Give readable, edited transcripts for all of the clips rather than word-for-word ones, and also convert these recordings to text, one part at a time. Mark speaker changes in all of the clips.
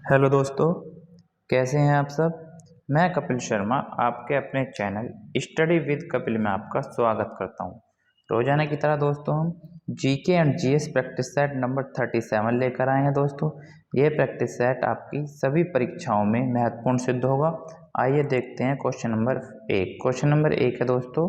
Speaker 1: Hello दोस्तों, कैसे हैं आप सब। मैं कपिल शर्मा आपके अपने चैनल स्टडी विद कपिल में आपका स्वागत करता हूं। रोजाना की तरह दोस्तों हम GK and GS practice set number 37 लेकर आए हैं दोस्तों। ये प्रैक्टिस सेट आपकी सभी परीक्षाओं में महत्वपूर्ण सिद्ध होगा। आइए देखते हैं क्वेश्चन नंबर 1। क्वेश्चन नंबर 1 है दोस्तों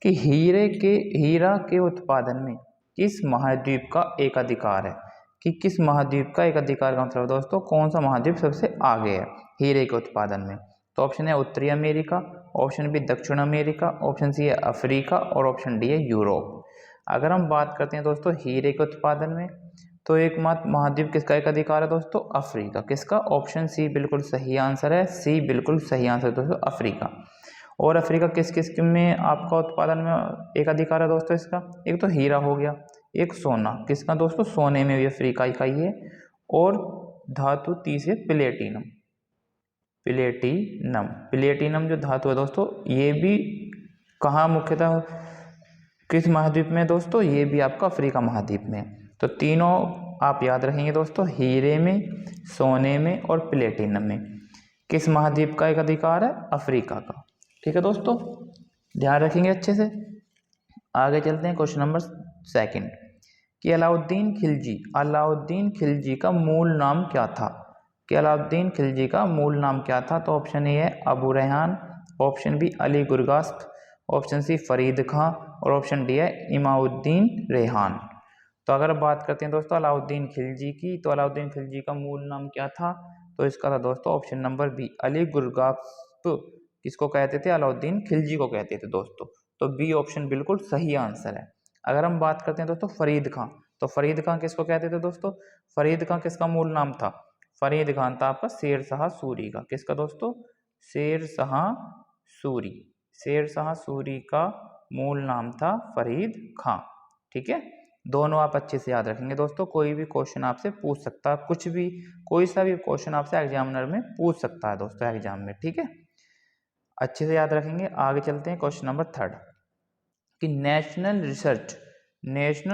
Speaker 1: कि हीरा के उत्पादन में किस महाद्वीप का एकाधिकार है। कि किस महाद्वीप का एकाधिकार का मतलब दोस्तों कौन सा महाद्वीप सबसे आगे है हीरे के उत्पादन में। तो ऑप्शन है उत्तरी अमेरिका, ऑप्शन बी दक्षिण अमेरिका, ऑप्शन सी है अफ्रीका और ऑप्शन डी है यूरोप। अगर हम बात करते हैं दोस्तों हीरे के उत्पादन में, तो एकमात्र महाद्वीप किसका एकाधिकार है दोस्तों, अफ्रीका। किसका, ऑप्शन सी बिल्कुल सही आंसर है, सी बिल्कुल सही आंसर है दोस्तों, अफ्रीका। और अफ्रीका किस किस में आपका उत्पादन में एकाधिकार है दोस्तों इसका, एक तो हीरा हो गया, एक सोना, किसका दोस्तों, सोने में भी अफ्रीका का ही है। और धातु तीसरे प्लेटिनम, प्लेटिनम जो धातु है दोस्तों ये भी कहाँ मुख्यतः किस महाद्वीप में दोस्तों, ये भी आपका अफ्रीका महाद्वीप में। तो तीनों आप याद रखेंगे दोस्तों, हीरे में, सोने में और प्लेटिनम में किस महाद्वीप का एक अधिकार है, अफ्रीका का। ठीक है दोस्तों, ध्यान रखेंगे अच्छे से। आगे चलते हैं क्वेश्चन नंबर 2 कि अलाउद्दीन खिलजी का मूल नाम क्या था। कि अलाउद्दीन खिलजी का मूल नाम क्या था। तो ऑप्शन ए है Abu Rehan, option B Ali Gurgast, option C Farid Khan और ऑप्शन डी है इमाउद्दीन रेहान। तो अगर बात करते हैं दोस्तों अलाउद्दीन खिलजी की, तो अलाउद्दीन खिलजी का मूल नाम क्या था। तो इसका था दोस्तों ऑप्शन नंबर बी अली गुरगास्त। किसको कहते थे, अलाउद्दीन खिलजी को कहते थे दोस्तों। तो बी ऑप्शन बिल्कुल सही आंसर है। अगर हम बात करते हैं दोस्तों फरीद खां, तो फरीद खां किसको कहते थे दोस्तों, फरीद खां किसका मूल नाम था, फरीद खान था आपका शेर शाह सूरी का। किसका दोस्तों, शेर शाह सूरी, शेर शाह सूरी का मूल नाम था फरीद खां। ठीक है, दोनों आप अच्छे से याद रखेंगे दोस्तों। कोई भी क्वेश्चन आपसे पूछ सकता है, कुछ भी कोई सा भी क्वेश्चन आपसे एग्जामिनर में पूछ सकता है दोस्तों एग्जाम में। ठीक है, अच्छे से याद रखेंगे। आगे चलते हैं क्वेश्चन नंबर 3 कि national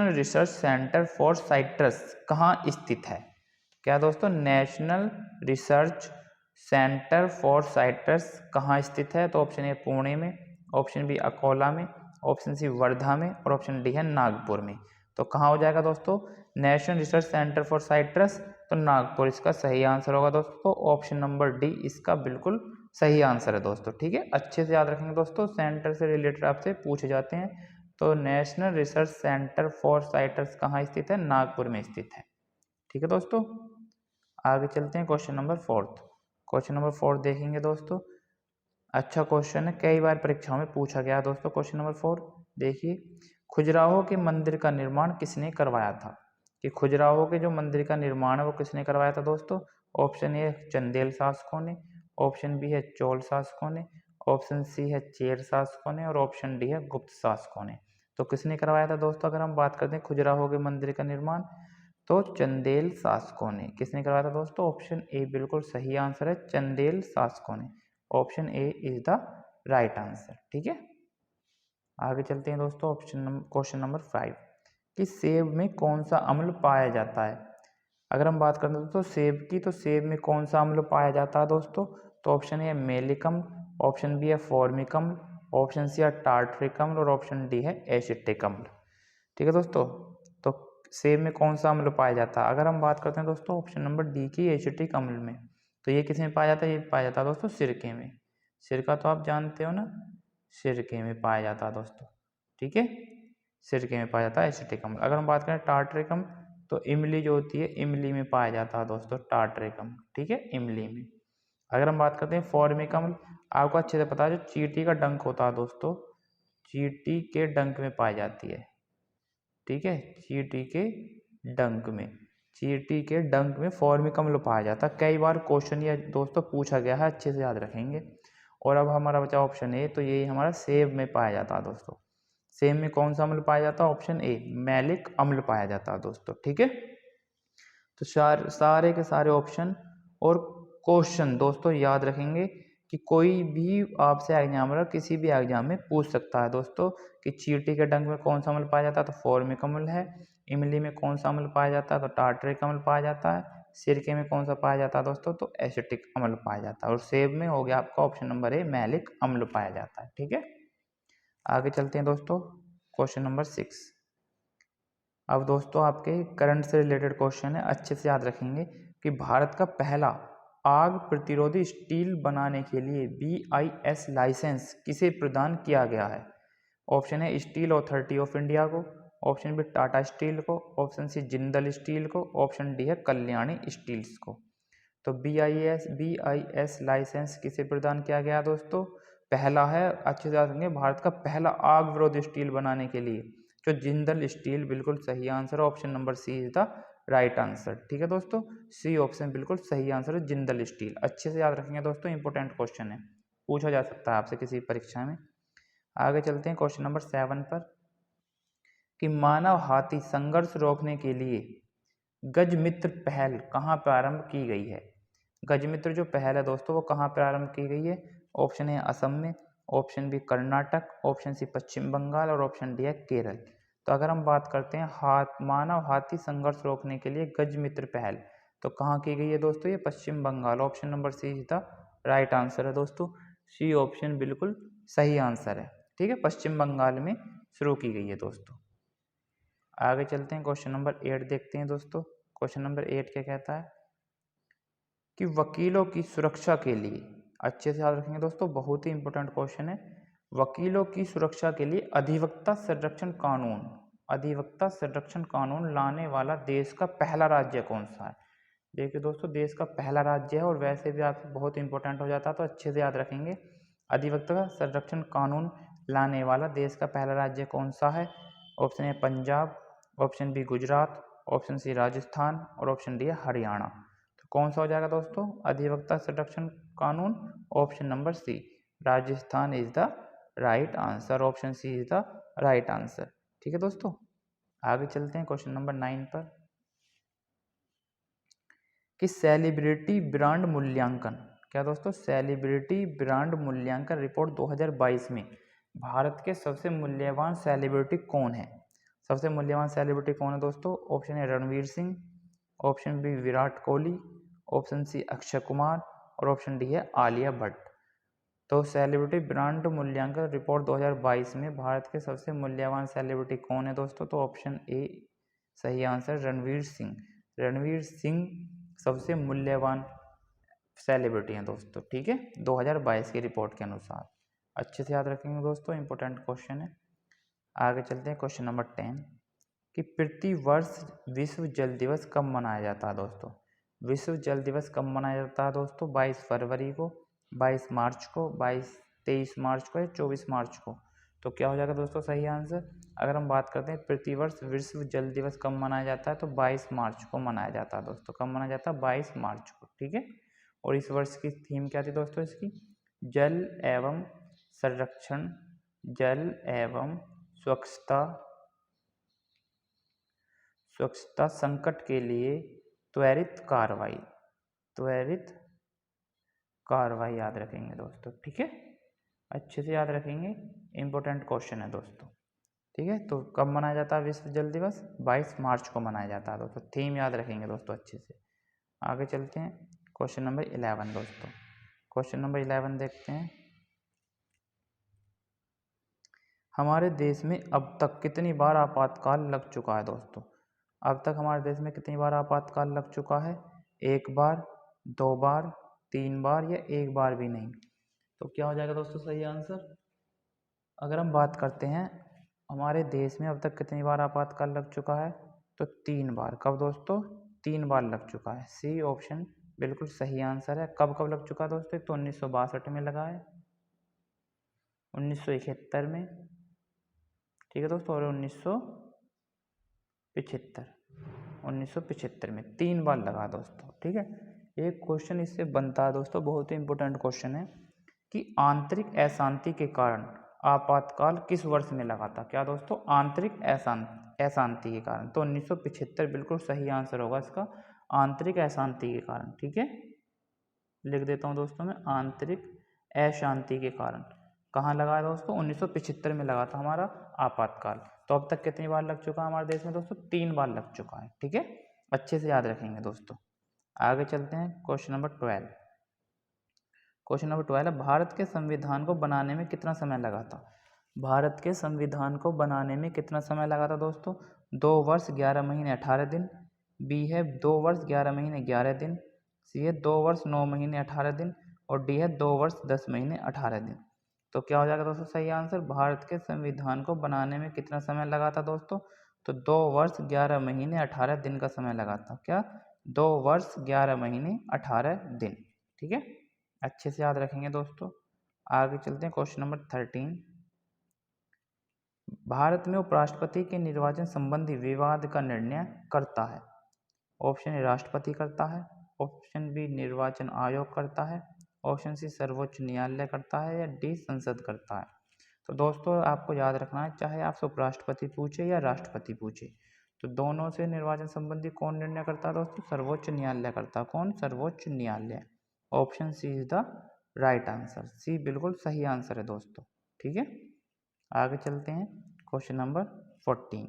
Speaker 1: research centre for citrus कहाँ स्थित है। क्या दोस्तों, national research centre for citrus कहाँ स्थित है। तो ऑप्शन ए पुणे में, ऑप्शन बी अकोला में, ऑप्शन सी वर्धा में और ऑप्शन डी है नागपुर में। तो कहाँ हो जाएगा दोस्तों, national research centre for citrus, तो नागपुर इसका सही आंसर होगा दोस्तों। ऑप्शन नंबर डी इसका बिल्कुल सही आंसर है दोस्तों। ठीक है, अच्छे से याद रखेंगे दोस्तों, सेंटर से रिलेटेड आपसे पूछे जाते हैं। तो national research centre for citrus कहाँ स्थित है, नागपुर में स्थित है। ठीक है दोस्तों, आगे चलते हैं क्वेश्चन नंबर 4। क्वेश्चन नंबर 4 देखेंगे दोस्तों, अच्छा क्वेश्चन है, कई बार परीक्षाओं में पूछा गया दोस्तों। क्वेश्चन नंबर 4 देखिए, खजुराहो के मंदिर का निर्माण किसने करवाया था। कि खजुराहो के जो मंदिर का निर्माण है वो किसने करवाया था दोस्तों। ऑप्शन ए चंदेल शासकों ने, ऑप्शन बी है चोल शासकों ने, ऑप्शन सी है चेर शासकों ने और ऑप्शन डी है गुप्त शासकों ने। तो किसने करवाया था दोस्तों, अगर हम बात करते हैं खजुराहो के मंदिर का निर्माण, तो चंदेल शासकों ने। किसने करवाया था दोस्तों, ऑप्शन ए बिल्कुल सही आंसर है, चंदेल शासकों ने। Option A is the right answer. ठीक है, आगे चलते हैं दोस्तों क्वेश्चन नंबर 5 कि सेब में कौन सा अम्ल पाया जाता है। अगर हम बात करें दोस्तों सेब की, तो सेब में कौन सा अम्ल पाया जाता है दोस्तों। तो ऑप्शन ए है मेलिक अम्ल, ऑप्शन बी है फॉर्मिक अम्ल, ऑप्शन सी है टार्टरिक अम्ल और ऑप्शन डी है एसिटिक अम्ल। ठीक है दोस्तों, तो सेब में कौन सा अम्ल पाया जाता है। अगर हम बात करते हैं दोस्तों ऑप्शन नंबर डी की एसिटिक अम्ल में, तो ये किस में पाया जाता है, ये पाया जाता है दोस्तों सिरके में। सिरका तो आप जानते हो ना, सिरके में पाया जाता है दोस्तों। ठीक है, सिरके में पाया जाता है एसिटिक अम्ल। अगर हम बात करें टार्टरिक अम्ल, तो इमली जो होती है इमली में पाया जाता है दोस्तों टार्टरिक अम्ल। ठीक है, इमली में। अगर हम बात करते हैं फॉर्मिक अम्ल, आपको अच्छे से पता है जो चींटी का डंक होता है दोस्तों, चींटी के डंक में पाई जाती है। ठीक है, चींटी के डंक में फॉर्मिक अम्ल पाया जाता है। कई बार क्वेश्चन ये दोस्तों पूछा गया है, अच्छे से याद रखेंगे। और अब हमारा बचा ऑप्शन ए, तो ये हमारा सेब में पाया जाता है दोस्तों। सेब में कौन सा अम्ल पाया जाता है, ऑप्शन ए मैलिक अम्ल पाया जाता है दोस्तों। ठीक है, तो सारे के सारे ऑप्शन और क्वेश्चन दोस्तों याद रखेंगे कि कोई भी आपसे एग्जामिनर किसी भी एग्जाम में पूछ सकता है दोस्तों कि चींटी के डंक में कौन सा अम्ल पाया जाता है, तो फॉर्मिक अम्ल है। इमली में कौन सा अम्ल पाया जाता है, तो टार्टरिक अम्ल पाया जाता है। सिरके में कौन सा पाया जाता है दोस्तों, तो एसिटिक अम्ल पाया जाता है। और सेब में हो गया आपका ऑप्शन नंबर ए मैलिक अम्ल पाया जाता है। ठीक है, आगे चलते हैं दोस्तों, क्वेश्चन नंबर 6। अब दोस्तों आपके करंट से रिलेटेड क्वेश्चन है, अच्छे से याद रखेंगे कि भारत का पहला आग प्रतिरोधी स्टील बनाने के लिए BIS लाइसेंस किसे प्रदान किया गया है। ऑप्शन है स्टील अथॉरिटी ऑफ इंडिया को, ऑप्शन बी टाटा स्टील को, ऑप्शन सी जिंदल स्टील को, ऑप्शन डी है कल्याणी स्टील्स को। तो BIS लाइसेंस किसे प्रदान किया गया दोस्तों, पहला है, अच्छे से याद रखेंगे, भारत का पहला आग विरोधी स्टील बनाने के लिए जो जिंदल स्टील, बिल्कुल सही आंसर है, option number C is the right answer. ठीक है दोस्तों, सी ऑप्शन बिल्कुल सही आंसर है, जिंदल स्टील। अच्छे से याद रखेंगे दोस्तों, इंपॉर्टेंट क्वेश्चन है, पूछा जा सकता है आपसे किसी परीक्षा में। आगे चलते हैं क्वेश्चन नंबर 7 पर कि मानव हाथी संघर्ष रोकने के लिए गजमित्र पहल कहाँ प्रारंभ की गई है। गजमित्र जो पहल है दोस्तों वो कहाँ प्रारंभ की गई है। ऑप्शन है असम में, option B Karnataka, option C Paschim Bangal और ऑप्शन डी है केरल। तो अगर हम बात करते हैं मानव हाथी संघर्ष रोकने के लिए गजमित्र पहल, तो कहाँ की गई है दोस्तों, ये Paschim Bangal, option number C is the right answer है दोस्तों, सी ऑप्शन बिल्कुल सही आंसर है। ठीक है, पश्चिम बंगाल में शुरू की गई है दोस्तों। आगे चलते हैं, क्वेश्चन नंबर 8 देखते हैं दोस्तों। क्वेश्चन नंबर 8 क्या कहता है कि वकीलों की सुरक्षा के लिए, अच्छे से याद रखेंगे दोस्तों, बहुत ही इंपॉर्टेंट क्वेश्चन है, वकीलों की सुरक्षा के लिए अधिवक्ता संरक्षण कानून लाने वाला देश का पहला राज्य कौन सा है। देखिए दोस्तों, देश का पहला राज्य है और वैसे भी आपसे बहुत इंपॉर्टेंट हो जाता है, तो अच्छे से याद रखेंगे, अधिवक्ता संरक्षण कानून लाने वाला देश का पहला राज्य कौन सा है। ऑप्शन है Punjab, option B Gujarat, option C Rajasthan और ऑप्शन डी है हरियाणा। तो कौन सा हो जाएगा दोस्तों, अधिवक्ता संरक्षण कानून, option number C Rajasthan is the right answer, option C is the right answer. ठीक है दोस्तों, आगे चलते हैं क्वेश्चन नंबर 9 पर कि सेलिब्रिटी ब्रांड मूल्यांकन, क्या दोस्तों, सेलिब्रिटी ब्रांड मूल्यांकन रिपोर्ट 2022 में भारत के सबसे मूल्यवान सेलिब्रिटी कौन है। सबसे मूल्यवान सेलिब्रिटी कौन है दोस्तों, ऑप्शन है Ranveer Singh, option B Virat Kohli, option C Akshay Kumar और ऑप्शन डी है आलिया भट्ट। तो सेलिब्रिटी ब्रांड मूल्यांकन रिपोर्ट 2022 में भारत के सबसे मूल्यवान सेलिब्रिटी कौन है दोस्तों, तो ऑप्शन ए सही आंसर, रणवीर सिंह। रणवीर सिंह सबसे मूल्यवान सेलिब्रिटी हैं दोस्तों। ठीक है, 2022 की रिपोर्ट के अनुसार, अच्छे से याद रखेंगे दोस्तों, इंपॉर्टेंट क्वेश्चन है। आगे चलते हैं क्वेश्चन नंबर 10 कि प्रति वर्ष विश्व जल दिवस कब मनाया जाता है दोस्तों। विश्व जल दिवस कब मनाया जाता है दोस्तों, 22 फरवरी को, 22 मार्च को, 23 मार्च को या 24 मार्च को। तो क्या हो जाएगा दोस्तों सही आंसर। अगर हम बात करते हैं प्रतिवर्ष विश्व जल दिवस कब मनाया जाता है, तो 22 मार्च को मनाया जाता है दोस्तों। कब मनाया जाता है, 22 मार्च को। ठीक है, और इस वर्ष की थीम क्या थी दोस्तों इसकी, जल एवं संरक्षण, जल एवं स्वच्छता संकट के लिए त्वरित कार्रवाई याद रखेंगे दोस्तों। ठीक है, अच्छे से याद रखेंगे, इंपॉर्टेंट क्वेश्चन है दोस्तों। ठीक है, तो कब मनाया जाता है विश्व जल दिवस, 22 मार्च को मनाया जाता है दोस्तों। थीम याद रखेंगे दोस्तों अच्छे से। आगे चलते हैं क्वेश्चन नंबर 11 दोस्तों। क्वेश्चन नंबर 11 देखते हैं, हमारे देश में अब तक कितनी बार आपातकाल लग चुका है दोस्तों। अब तक हमारे देश में कितनी बार आपातकाल लग चुका है, 1 बार, 2 बार, 3 बार या 1 बार भी नहीं। तो क्या हो जाएगा दोस्तों सही आंसर। अगर हम बात करते हैं हमारे देश में अब तक कितनी बार आपातकाल लग चुका है, तो 3 बार। कब दोस्तों, 3 बार लग चुका है, सी ऑप्शन बिल्कुल सही आंसर है। कब कब लग चुका है दोस्तों, तो 1962 में लगा है, 1971 में, ठीक है दोस्तों, और 1975 में 3 बार लगा दोस्तों। ठीक है, एक क्वेश्चन इससे बनता है दोस्तों, बहुत ही इंपॉर्टेंट क्वेश्चन है कि आंतरिक अशांति के कारण आपातकाल किस वर्ष में लगा था। क्या दोस्तों, आंतरिक अशांति के कारण, तो 1975 बिल्कुल सही आंसर होगा इसका, आंतरिक अशांति के कारण। ठीक है, लिख देता हूँ दोस्तों मैं, आंतरिक अशांति के कारण कहाँ लगा है दोस्तों, 1975 में लगा था हमारा आपातकाल। तो अब तक कितनी बार लग चुका है हमारे देश में दोस्तों, 3 बार लग चुका है। ठीक है, अच्छे से याद रखेंगे दोस्तों। आगे चलते हैं क्वेश्चन नंबर 12। क्वेश्चन नंबर 12 है, भारत के संविधान को बनाने में कितना समय लगा था? भारत के संविधान को बनाने में कितना समय लगा था दोस्तों? 2 वर्ष 11 महीने 18 दिन, बी है 2 वर्ष 11 महीने 11 दिन, सी है 2 वर्ष 9 महीने 18 दिन और डी है 2 वर्ष 10 महीने 18 दिन। तो क्या हो जाएगा दोस्तों सही आंसर? भारत के संविधान को बनाने में कितना समय लगा था दोस्तों? तो 2 वर्ष 11 महीने 18 दिन का समय लगा था। क्या? 2 वर्ष 11 महीने 18 दिन। ठीक है, अच्छे से याद रखेंगे दोस्तों। आगे चलते हैं क्वेश्चन नंबर 13। भारत में उपराष्ट्रपति के निर्वाचन संबंधी विवाद का निर्णय करता है? ऑप्शन ए राष्ट्रपति करता है, ऑप्शन बी निर्वाचन आयोग करता है, ऑप्शन सी सर्वोच्च न्यायालय करता है या डी संसद करता है। तो दोस्तों आपको याद रखना है, चाहे आपसे उपराष्ट्रपति पूछे या राष्ट्रपति पूछे, तो दोनों से निर्वाचन संबंधी कौन निर्णय करता है दोस्तों? सर्वोच्च न्यायालय करता है। कौन? सर्वोच्च न्यायालय। Option C is the right answer. C बिल्कुल सही आंसर है दोस्तों। ठीक है, आगे चलते हैं क्वेश्चन नंबर 14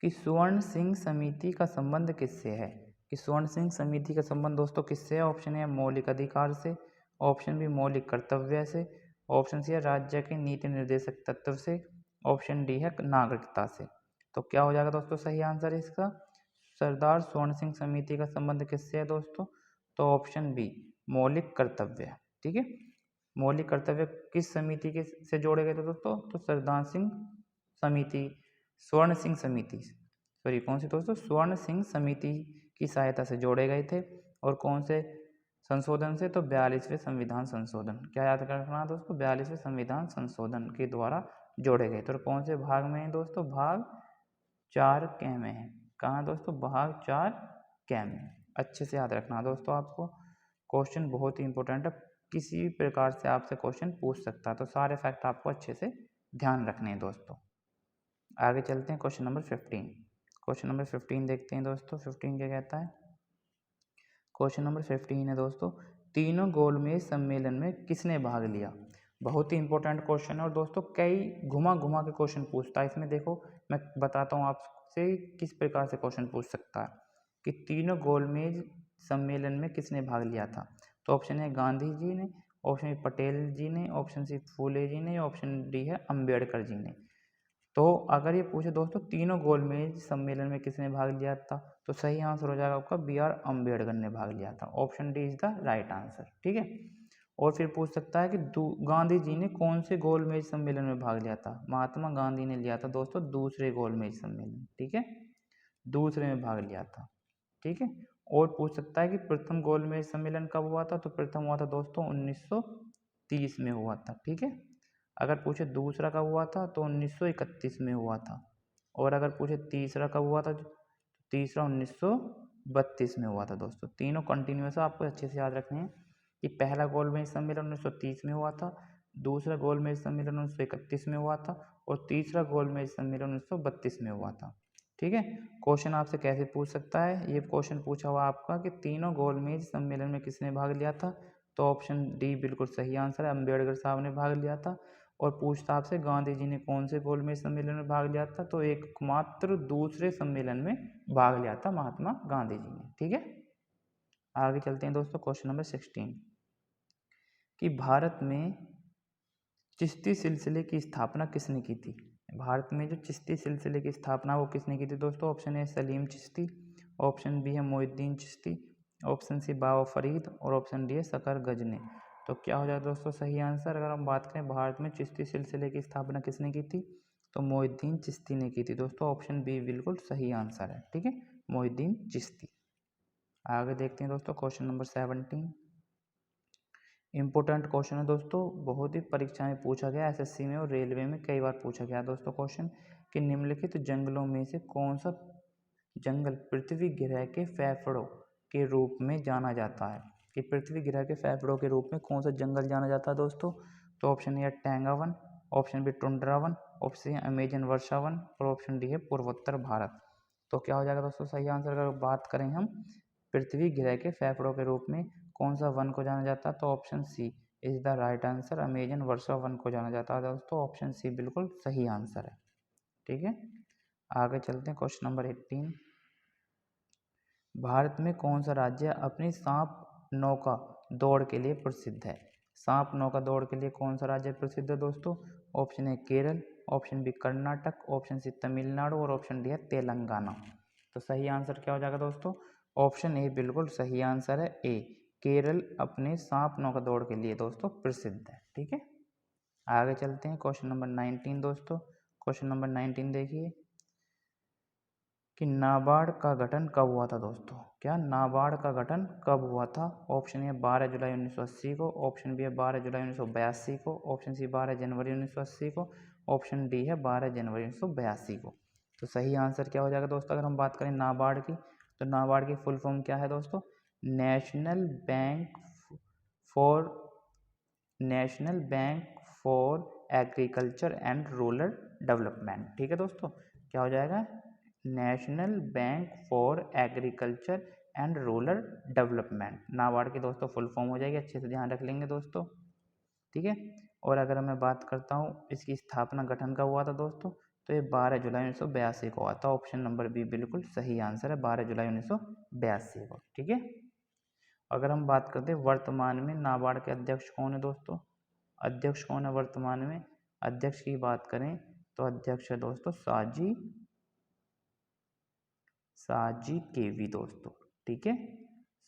Speaker 1: कि स्वर्ण सिंह समिति का संबंध किससे है? कि स्वर्ण सिंह समिति का संबंध दोस्तों किससे है? ऑप्शन ए मौलिक अधिकार से, ऑप्शन बी मौलिक कर्तव्य से, ऑप्शन सी है राज्य के नीति निर्देशक तत्व से, ऑप्शन डी है नागरिकता से। तो क्या हो जाएगा दोस्तों सही आंसर इसका? सरदार स्वर्ण सिंह समिति का संबंध किससे है दोस्तों? तो ऑप्शन बी मौलिक कर्तव्य। ठीक है, मौलिक कर्तव्य किस समिति के से जोड़े गए थे दोस्तों? तो सरदार सिंह समिति, स्वर्ण सिंह समिति, सॉरी कौन सी दोस्तों? स्वर्ण सिंह समिति की सहायता से जोड़े गए थे। और कौन से संशोधन से? तो 42वें संविधान संशोधन। क्या याद रखना दोस्तों? 42वें संविधान संशोधन के द्वारा जोड़े गए थे। और कौन से भाग में है दोस्तों? भाग 4 क में है। कहाँ दोस्तों? भाग 4 क में। अच्छे से याद रखना दोस्तों, आपको क्वेश्चन बहुत ही इंपॉर्टेंट है, किसी भी प्रकार से आपसे क्वेश्चन पूछ सकता है, तो सारे फैक्ट आपको अच्छे से ध्यान रखने हैं दोस्तों। आगे चलते हैं क्वेश्चन नंबर 15। क्वेश्चन नंबर 15 देखते हैं दोस्तों। 15 क्या कहता है? क्वेश्चन नंबर 15 है दोस्तों, तीनों गोलमेज सम्मेलन में किसने भाग लिया? बहुत ही इंपॉर्टेंट क्वेश्चन है और दोस्तों कई घुमा घुमा के क्वेश्चन पूछता है। इसमें देखो मैं बताता हूँ आपसे किस प्रकार से क्वेश्चन पूछ सकता है कि तीनों गोलमेज सम्मेलन में किसने भाग लिया था। तो ऑप्शन है गांधी जी ने, ऑप्शन है पटेल जी ने, ऑप्शन सी फूले जी ने, ऑप्शन डी है अम्बेडकर जी ने। तो अगर ये पूछे दोस्तों तीनों गोलमेज सम्मेलन में किसने भाग लिया था, तो सही आंसर हो जाएगा आपका बी आर अम्बेडकर ने भाग लिया था। Option D is the right answer. ठीक है, और फिर पूछ सकता है कि गांधी जी ने कौन से गोलमेज सम्मेलन में भाग लिया था? महात्मा गांधी ने लिया था दोस्तों दूसरे गोलमेज सम्मेलन। ठीक है, दूसरे में भाग लिया था। ठीक है, और पूछ सकता है कि प्रथम गोलमेज सम्मेलन कब हुआ था? तो प्रथम हुआ था दोस्तों 1930 में हुआ था। ठीक है, अगर पूछे दूसरा कब हुआ था तो 1931 में हुआ था। और अगर पूछे तीसरा कब हुआ था तो तीसरा 1932 में हुआ था दोस्तों। तीनों कंटिन्यूस आपको अच्छे से याद रखने हैं कि पहला गोलमेज सम्मेलन 1930 में हुआ था, दूसरा गोलमेज सम्मेलन 1931 में हुआ था और तीसरा गोलमेज सम्मेलन 1932 में हुआ था। ठीक है, क्वेश्चन आपसे कैसे पूछ सकता है? ये क्वेश्चन पूछा हुआ आपका कि तीनों गोलमेज सम्मेलन में किसने भाग लिया था? तो ऑप्शन डी बिल्कुल सही आंसर है, अम्बेडकर साहब ने भाग लिया था। और पूछता आपसे गांधी जी ने कौन से गोलमेज सम्मेलन में भाग लिया था? तो एकमात्र दूसरे सम्मेलन में भाग लिया था महात्मा गांधी जी ने। ठीक है, आगे चलते हैं दोस्तों क्वेश्चन नंबर 16 कि भारत में चिश्ती सिलसिले की स्थापना किसने की थी? भारत में जो चिश्ती सिलसिले की स्थापना वो किसने की थी दोस्तों? Option A Salim Chishti, option B है मोहिउद्दीन चिश्ती, ऑप्शन सी बाबा फरीद और ऑप्शन डी है सकर गजनी। तो क्या हो जाएगा दोस्तों सही आंसर? अगर हम बात करें भारत में चिश्ती सिलसिले की स्थापना किसने की थी, तो मोहिउद्दीन चिश्ती ने की थी दोस्तों। ऑप्शन बी बिल्कुल सही आंसर है। ठीक है, मोहिउद्दीन चिश्ती। आगे देखते हैं दोस्तों क्वेश्चन नंबर 17। इंपॉर्टेंट क्वेश्चन है दोस्तों, बहुत ही परीक्षा में पूछा गया, एसएससी में और रेलवे में कई बार पूछा गया दोस्तों क्वेश्चन कि निम्नलिखित जंगलों में से कौन सा जंगल पृथ्वी ग्रह के फेफड़ों के रूप में जाना जाता है? कि पृथ्वी ग्रह के फेफड़ों के रूप में कौन सा जंगल जाना जाता है दोस्तों? तो ऑप्शन ए टैंगा वन, ऑप्शन बी टुंड्रा वन, ऑप्शन अमेजन वर्षा वन और ऑप्शन डी है पूर्वोत्तर भारत। तो क्या हो जाएगा दोस्तों सही आंसर? अगर बात करें हम पृथ्वी ग्रह के फेफड़ों के रूप में कौन सा वन को जाना जाता है, तो option C is the right answer, Amazon वर्षा वन को जाना जाता है दोस्तों। ऑप्शन सी बिल्कुल सही आंसर है। ठीक है, आगे चलते हैं क्वेश्चन नंबर 18 भारत में कौन सा राज्य अपनी सांप नौका दौड़ के लिए प्रसिद्ध है? सांप नौका दौड़ के लिए कौन सा राज्य प्रसिद्ध है दोस्तों? Option A Kerala, option B Karnataka, option C Tamil Nadu और ऑप्शन डी है तेलंगाना। तो सही आंसर क्या हो जाएगा दोस्तों? ऑप्शन ए बिल्कुल सही आंसर है, ए केरल अपने सांप नौका दौड़ के लिए दोस्तों प्रसिद्ध है। ठीक है, आगे चलते हैं। क्वेश्चन नंबर 19 दोस्तों, क्वेश्चन नंबर 19 देखिए कि नाबार्ड का गठन कब हुआ था दोस्तों? क्या नाबार्ड का गठन कब हुआ था? ऑप्शन ए 12 जुलाई 1980 को, ऑप्शन बी है 12 जुलाई 1982 को, ऑप्शन सी 12 जनवरी 1980 को, ऑप्शन डी है 12 जनवरी 1982 को। तो सही आंसर क्या हो जाएगा दोस्तों? अगर हम बात करें नाबार्ड की, तो नाबार्ड की फुल फॉर्म क्या है दोस्तों? National bank for national bank for agriculture and rural development. ठीक है दोस्तों, क्या हो जाएगा? National bank for agriculture and rural development. NABARD की दोस्तों फुल फॉर्म हो जाएगी, अच्छे से ध्यान रख लेंगे दोस्तों। ठीक है, और अगर मैं बात करता हूँ इसकी स्थापना गठन का हुआ था दोस्तों, तो ये 12 जुलाई 1982 को हुआ था। ऑप्शन नंबर बी बिल्कुल सही आंसर है, 12 जुलाई 1982 को। ठीक है, अगर हम बात करते हैं वर्तमान में नाबार्ड के अध्यक्ष कौन है दोस्तों? अध्यक्ष कौन है वर्तमान में? अध्यक्ष की बात करें तो अध्यक्ष है दोस्तों साजी केवी दोस्तों। ठीक है,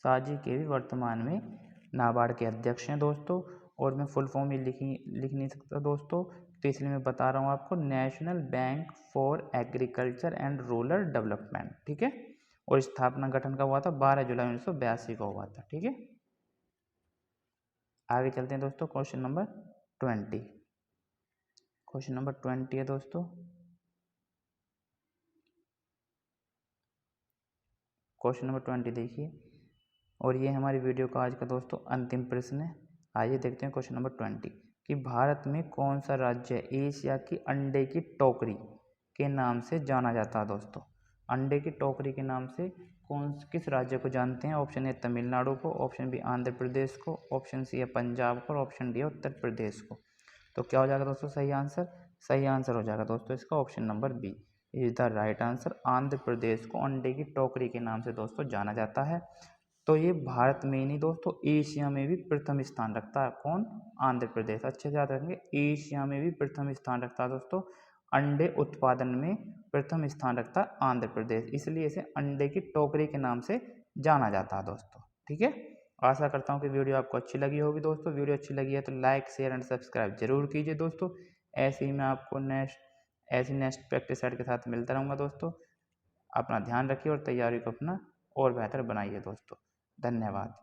Speaker 1: साजी केवी वर्तमान में नाबार्ड के अध्यक्ष हैं दोस्तों। और मैं फुल फॉर्म ही लिख नहीं सकता दोस्तों, तो इसलिए मैं बता रहा हूँ आपको, national bank for agriculture and rural development. ठीक है, और स्थापना गठन का हुआ था 12 जुलाई 1982 को हुआ था। ठीक है, आगे चलते हैं दोस्तों। क्वेश्चन नंबर 20, क्वेश्चन नंबर 20 है दोस्तों, क्वेश्चन नंबर 20 देखिए, और ये हमारी वीडियो का आज का दोस्तों अंतिम प्रश्न है। आइए देखते हैं क्वेश्चन नंबर 20 कि भारत में कौन सा राज्य एशिया की अंडे की टोकरी के नाम से जाना जाता है दोस्तों? अंडे की टोकरी के नाम से किस राज्य को जानते हैं? ऑप्शन ए तमिलनाडु को, ऑप्शन बी आंध्र प्रदेश को, ऑप्शन सी है पंजाब को, और ऑप्शन डी है उत्तर प्रदेश को। तो क्या हो जाएगा दोस्तों सही आंसर? सही आंसर हो जाएगा दोस्तों इसका option number B is the right answer. Andhra Pradesh को अंडे की टोकरी के नाम से दोस्तों जाना जाता है। तो ये भारत में ही नहीं दोस्तों, एशिया में भी प्रथम स्थान रखता है। कौन? आंध्र प्रदेश। अच्छे से याद रखेंगे, एशिया में भी प्रथम स्थान रखता है दोस्तों। अंडे उत्पादन में प्रथम स्थान रखता है आंध्र प्रदेश, इसलिए इसे अंडे की टोकरी के नाम से जाना जाता है दोस्तों। ठीक है, आशा करता हूँ कि वीडियो आपको अच्छी लगी होगी दोस्तों। वीडियो अच्छी लगी है तो लाइक शेयर एंड सब्सक्राइब जरूर कीजिए दोस्तों। ऐसे ही मैं आपको नेक्स्ट प्रैक्टिस सेट के साथ मिलता रहूँगा दोस्तों। अपना ध्यान रखिए और तैयारी को अपना और बेहतर बनाइए दोस्तों। धन्यवाद।